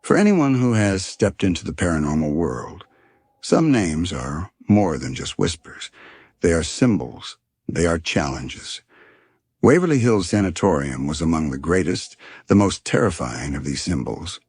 For anyone who has stepped into the paranormal world, some names are more than just whispers. They are symbols. They are challenges. Waverly Hills Sanatorium was among the greatest, the most terrifying of these symbols.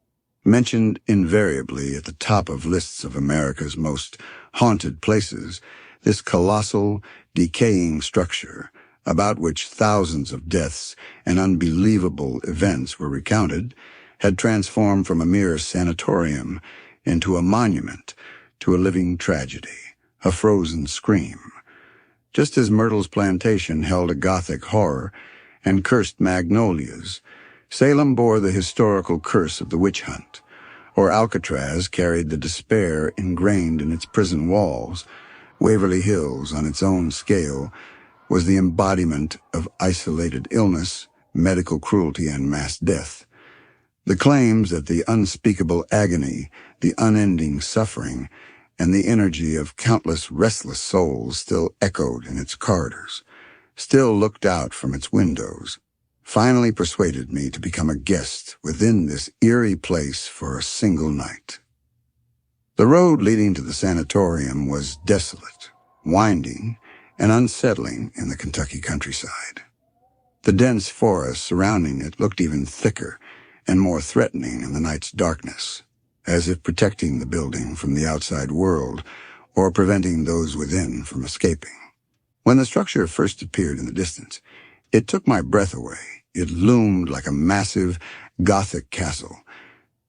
Mentioned invariably at the top of lists of America's most haunted places, this colossal, decaying structure, about which thousands of deaths and unbelievable events were recounted, had transformed from a mere sanatorium into a monument to a living tragedy, a frozen scream. Just as Myrtle's plantation held a Gothic horror and cursed magnolias, Salem bore the historical curse of the witch hunt, or Alcatraz carried the despair ingrained in its prison walls. Waverly Hills, on its own scale, was the embodiment of isolated illness, medical cruelty, and mass death. The claims that the unspeakable agony, the unending suffering, and the energy of countless restless souls still echoed in its corridors, still looked out from its windows, finally persuaded me to become a guest within this eerie place for a single night. The road leading to the sanatorium was desolate, winding, and unsettling in the Kentucky countryside. The dense forest surrounding it looked even thicker and more threatening in the night's darkness, as if protecting the building from the outside world or preventing those within from escaping. When the structure first appeared in the distance, it took my breath away. It loomed like a massive Gothic castle,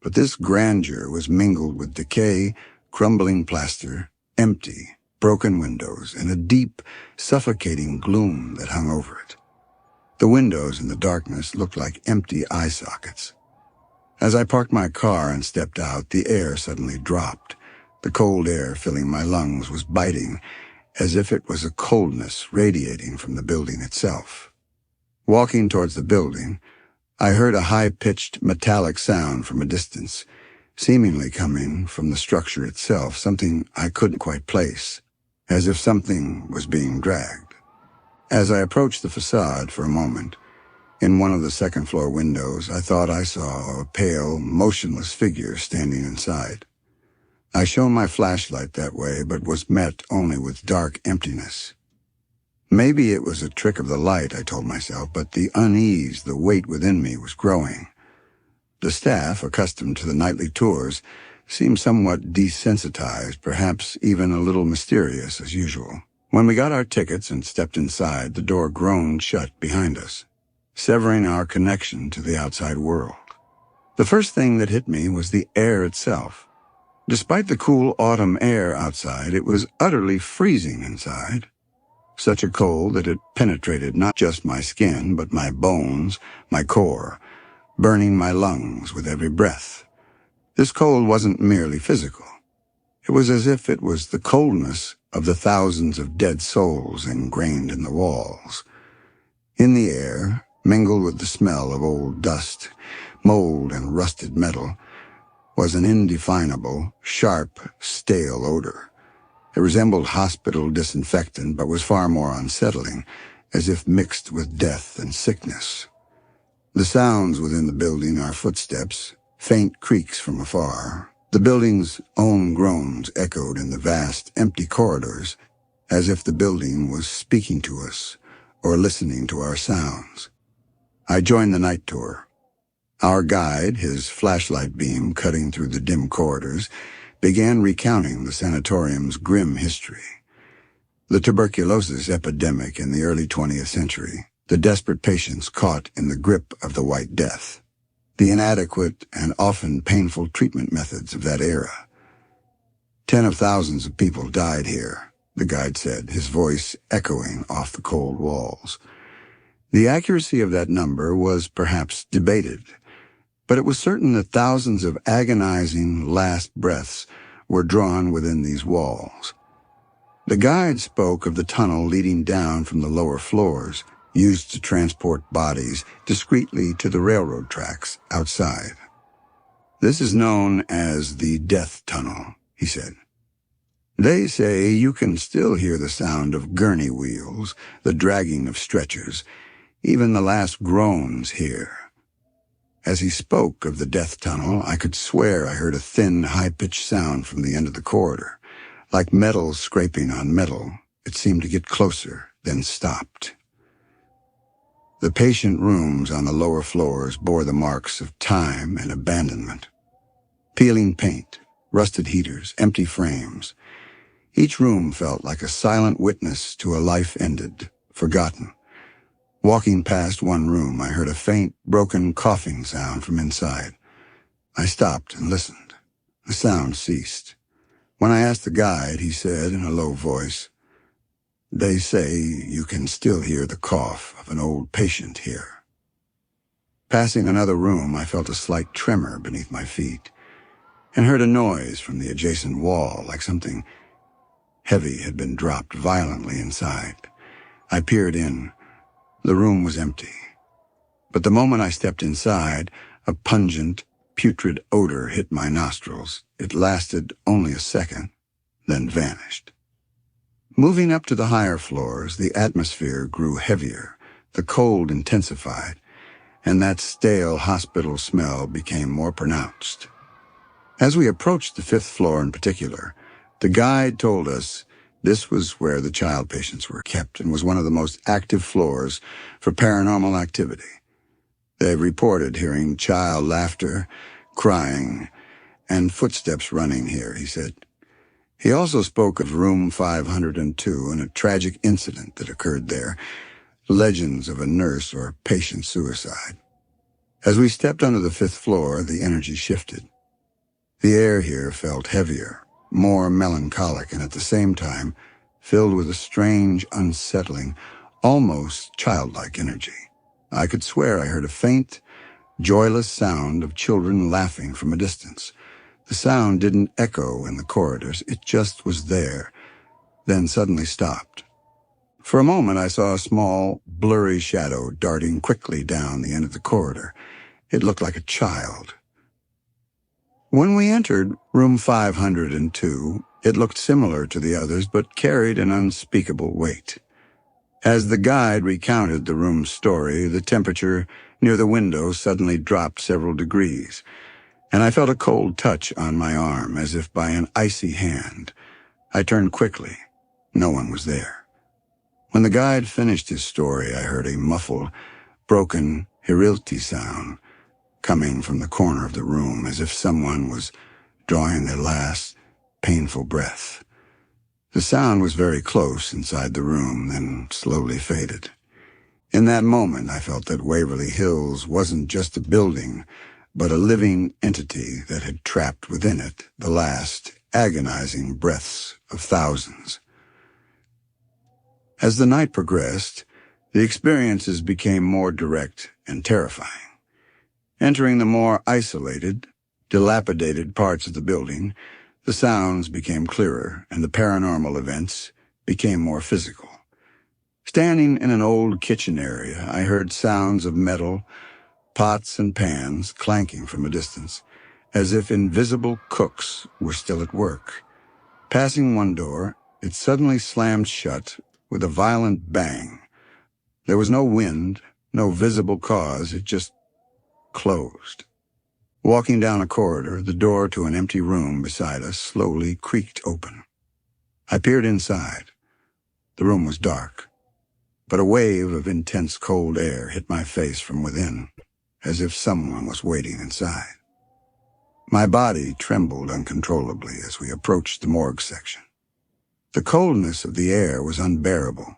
but this grandeur was mingled with decay, crumbling plaster, empty, broken windows, and a deep, suffocating gloom that hung over it. The windows in the darkness looked like empty eye sockets. As I parked my car and stepped out, the air suddenly dropped. The cold air filling my lungs was biting, as if it was a coldness radiating from the building itself. Walking towards the building, I heard a high-pitched metallic sound from a distance, seemingly coming from the structure itself, something I couldn't quite place, as if something was being dragged. As I approached the facade for a moment, in one of the second-floor windows, I thought I saw a pale, motionless figure standing inside. I shone my flashlight that way, but was met only with dark emptiness. Maybe it was a trick of the light, I told myself, but the unease, the weight within me was growing. The staff, accustomed to the nightly tours, seemed somewhat desensitized, perhaps even a little mysterious as usual. When we got our tickets and stepped inside, the door groaned shut behind us, severing our connection to the outside world. The first thing that hit me was the air itself. Despite the cool autumn air outside, it was utterly freezing inside. Such a cold that it penetrated not just my skin, but my bones, my core, burning my lungs with every breath. This cold wasn't merely physical. It was as if it was the coldness of the thousands of dead souls ingrained in the walls. In the air, mingled with the smell of old dust, mold, and rusted metal, was an indefinable, sharp, stale odor. It resembled hospital disinfectant, but was far more unsettling, as if mixed with death and sickness. The sounds within the building are footsteps, faint creaks from afar. The building's own groans echoed in the vast, empty corridors, as if the building was speaking to us or listening to our sounds. I joined the night tour. Our guide, his flashlight beam cutting through the dim corridors, began recounting the sanatorium's grim history. The tuberculosis epidemic in the early 20th century, the desperate patients caught in the grip of the White Death, the inadequate and often painful treatment methods of that era. 10 of thousands of people died here, the guide said, his voice echoing off the cold walls. The accuracy of that number was perhaps debated, but it was certain that thousands of agonizing last breaths were drawn within these walls. The guide spoke of the tunnel leading down from the lower floors, used to transport bodies discreetly to the railroad tracks outside. This is known as the death tunnel, he said. They say you can still hear the sound of gurney wheels, the dragging of stretchers, even the last groans here. As he spoke of the death tunnel, I could swear I heard a thin, high-pitched sound from the end of the corridor. Like metal scraping on metal, it seemed to get closer, then stopped. The patient rooms on the lower floors bore the marks of time and abandonment. Peeling paint, rusted heaters, empty frames. Each room felt like a silent witness to a life ended, forgotten. Walking past one room, I heard a faint, broken coughing sound from inside. I stopped and listened. The sound ceased. When I asked the guide, he said in a low voice, "They say you can still hear the cough of an old patient here." Passing another room, I felt a slight tremor beneath my feet and heard a noise from the adjacent wall, like something heavy had been dropped violently inside. I peered in. The room was empty. But the moment I stepped inside, a pungent, putrid odor hit my nostrils. It lasted only a second, then vanished. Moving up to the higher floors, the atmosphere grew heavier, the cold intensified, and that stale hospital smell became more pronounced. As we approached the 5th floor in particular, the guide told us this was where the child patients were kept and was one of the most active floors for paranormal activity. They reported hearing child laughter, crying, and footsteps running here, he said. He also spoke of room 502 and a tragic incident that occurred there, legends of a nurse or patient suicide. As we stepped onto the 5th floor, the energy shifted. The air here felt heavier, more melancholic, and at the same time filled with a strange, unsettling, almost childlike energy. I could swear I heard a faint, joyless sound of children laughing from a distance. The sound didn't echo in the corridors, it just was there, then suddenly stopped. For a moment I saw a small, blurry shadow darting quickly down the end of the corridor. It looked like a child. When we entered room 502, it looked similar to the others, but carried an unspeakable weight. As the guide recounted the room's story, the temperature near the window suddenly dropped several degrees, and I felt a cold touch on my arm, as if by an icy hand. I turned quickly. No one was there. When the guide finished his story, I heard a muffled, broken hirilti sound coming from the corner of the room, as if someone was drawing their last, painful breath. The sound was very close inside the room, then slowly faded. In that moment, I felt that Waverly Hills wasn't just a building, but a living entity that had trapped within it the last, agonizing breaths of thousands. As the night progressed, the experiences became more direct and terrifying. Entering the more isolated, dilapidated parts of the building, the sounds became clearer and the paranormal events became more physical. Standing in an old kitchen area, I heard sounds of metal, pots and pans clanking from a distance, as if invisible cooks were still at work. Passing one door, it suddenly slammed shut with a violent bang. There was no wind, no visible cause, it just closed. Walking down a corridor, the door to an empty room beside us slowly creaked open. I peered inside. The room was dark, but a wave of intense cold air hit my face from within, as if someone was waiting inside. My body trembled uncontrollably as we approached the morgue section. The coldness of the air was unbearable,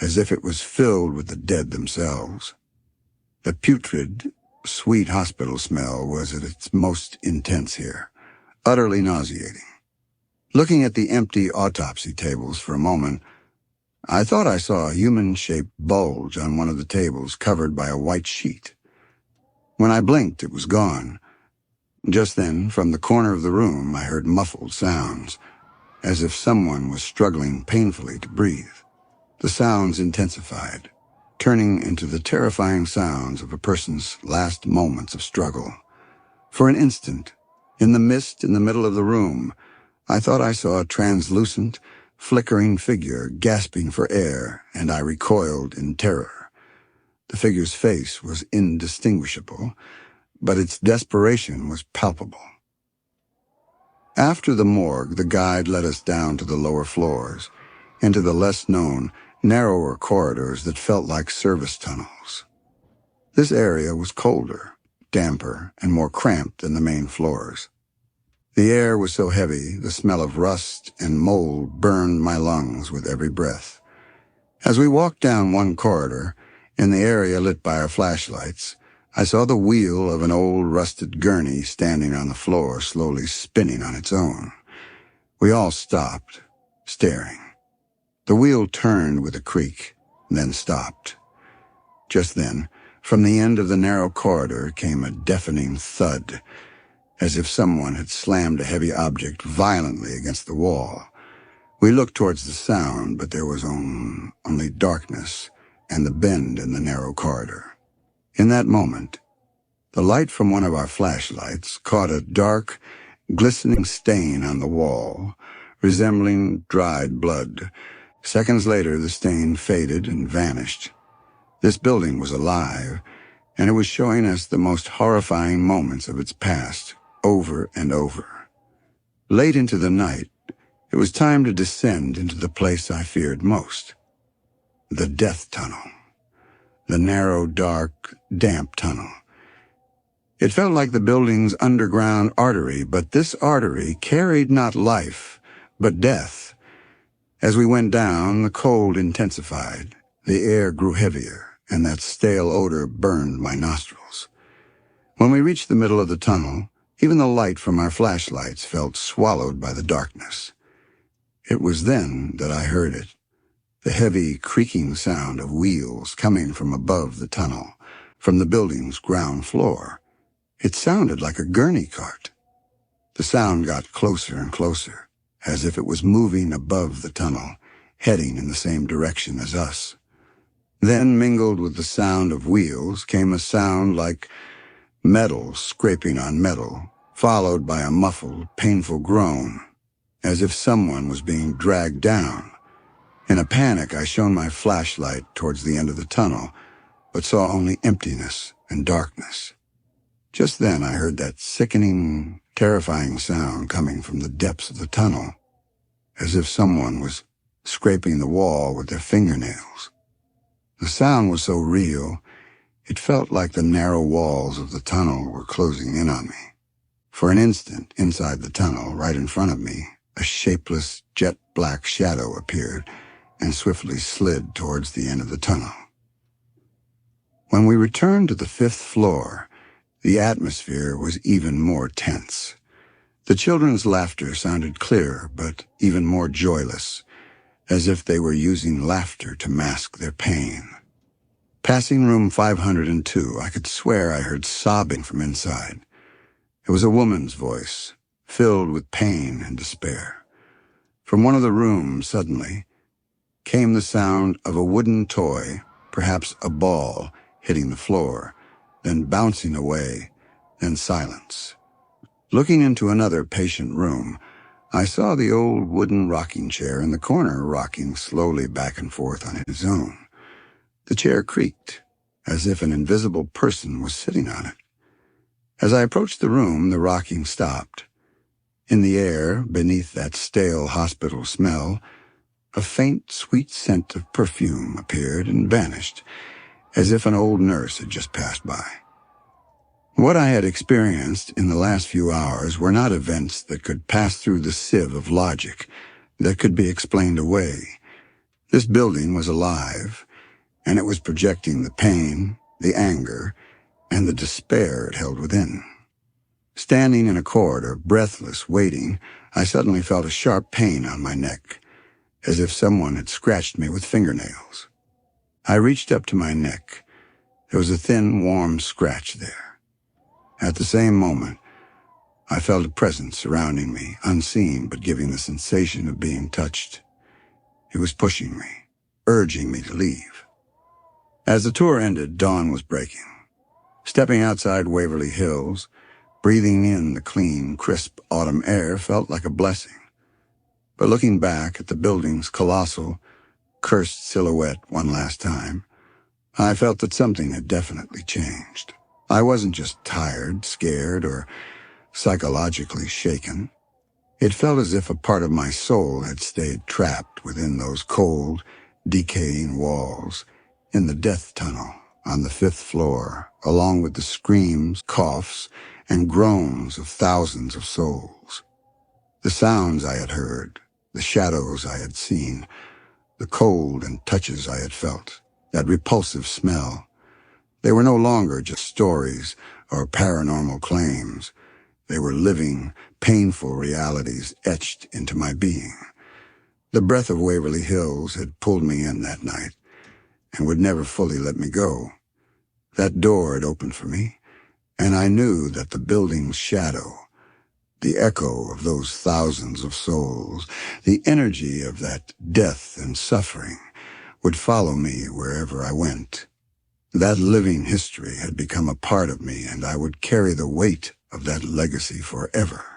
as if it was filled with the dead themselves. The putrid, sweet hospital smell was at its most intense here, utterly nauseating. Looking at the empty autopsy tables for a moment, I thought I saw a human-shaped bulge on one of the tables covered by a white sheet. When I blinked, it was gone. Just then, from the corner of the room, I heard muffled sounds, as if someone was struggling painfully to breathe. The sounds intensified, turning into the terrifying sounds of a person's last moments of struggle. For an instant, in the mist in the middle of the room, I thought I saw a translucent, flickering figure gasping for air, and I recoiled in terror. The figure's face was indistinguishable, but its desperation was palpable. After the morgue, the guide led us down to the lower floors, into the less-known, narrower corridors that felt like service tunnels. This area was colder, damper, and more cramped than the main floors. The air was so heavy, the smell of rust and mold burned my lungs with every breath. As we walked down one corridor, in the area lit by our flashlights, I saw the wheel of an old rusted gurney standing on the floor, slowly spinning on its own. We all stopped, staring. The wheel turned with a creak, then stopped. Just then, from the end of the narrow corridor came a deafening thud, as if someone had slammed a heavy object violently against the wall. We looked towards the sound, but there was only darkness and the bend in the narrow corridor. In that moment, the light from one of our flashlights caught a dark, glistening stain on the wall, resembling dried blood. Seconds later, the stain faded and vanished. This building was alive, and it was showing us the most horrifying moments of its past, over and over. Late into the night, it was time to descend into the place I feared most, the death tunnel. The narrow, dark, damp tunnel. It felt like the building's underground artery, but this artery carried not life, but death. As we went down, the cold intensified, the air grew heavier, and that stale odor burned my nostrils. When we reached the middle of the tunnel, even the light from our flashlights felt swallowed by the darkness. It was then that I heard it. The heavy, creaking sound of wheels coming from above the tunnel, from the building's ground floor. It sounded like a gurney cart. The sound got closer and closer, as if it was moving above the tunnel, heading in the same direction as us. Then, mingled with the sound of wheels, came a sound like metal scraping on metal, followed by a muffled, painful groan, as if someone was being dragged down. In a panic, I shone my flashlight towards the end of the tunnel, but saw only emptiness and darkness. Just then, I heard that sickening, terrifying sound coming from the depths of the tunnel, as if someone was scraping the wall with their fingernails. The sound was so real, it felt like the narrow walls of the tunnel were closing in on me. For an instant, inside the tunnel, right in front of me, a shapeless, jet-black shadow appeared and swiftly slid towards the end of the tunnel. When we returned to the 5th floor, the atmosphere was even more tense. The children's laughter sounded clearer, but even more joyless, as if they were using laughter to mask their pain. Passing room 502, I could swear I heard sobbing from inside. It was a woman's voice, filled with pain and despair. From one of the rooms, suddenly, came the sound of a wooden toy, perhaps a ball, hitting the floor, then bouncing away, then silence. Looking into another patient room, I saw the old wooden rocking chair in the corner rocking slowly back and forth on its own. The chair creaked, as if an invisible person was sitting on it. As I approached the room, the rocking stopped. In the air, beneath that stale hospital smell, a faint, sweet scent of perfume appeared and vanished, as if an old nurse had just passed by. What I had experienced in the last few hours were not events that could pass through the sieve of logic, that could be explained away. This building was alive, and it was projecting the pain, the anger, and the despair it held within. Standing in a corridor, breathless, waiting, I suddenly felt a sharp pain on my neck, as if someone had scratched me with fingernails. I reached up to my neck. There was a thin, warm scratch there. At the same moment, I felt a presence surrounding me, unseen but giving the sensation of being touched. It was pushing me, urging me to leave. As the tour ended, dawn was breaking. Stepping outside Waverly Hills, breathing in the clean, crisp autumn air felt like a blessing. But looking back at the building's colossal, cursed silhouette one last time, I felt that something had definitely changed. I wasn't just tired, scared, or psychologically shaken. It felt as if a part of my soul had stayed trapped within those cold, decaying walls, in the death tunnel on the 5th floor, along with the screams, coughs, and groans of thousands of souls. The sounds I had heard, the shadows I had seen, the cold and touches I had felt, that repulsive smell. They were no longer just stories or paranormal claims. They were living, painful realities etched into my being. The breath of Waverly Hills had pulled me in that night and would never fully let me go. That door had opened for me, and I knew that the building's shadow, the echo of those thousands of souls, the energy of that death and suffering, would follow me wherever I went. That living history had become a part of me, and I would carry the weight of that legacy forever.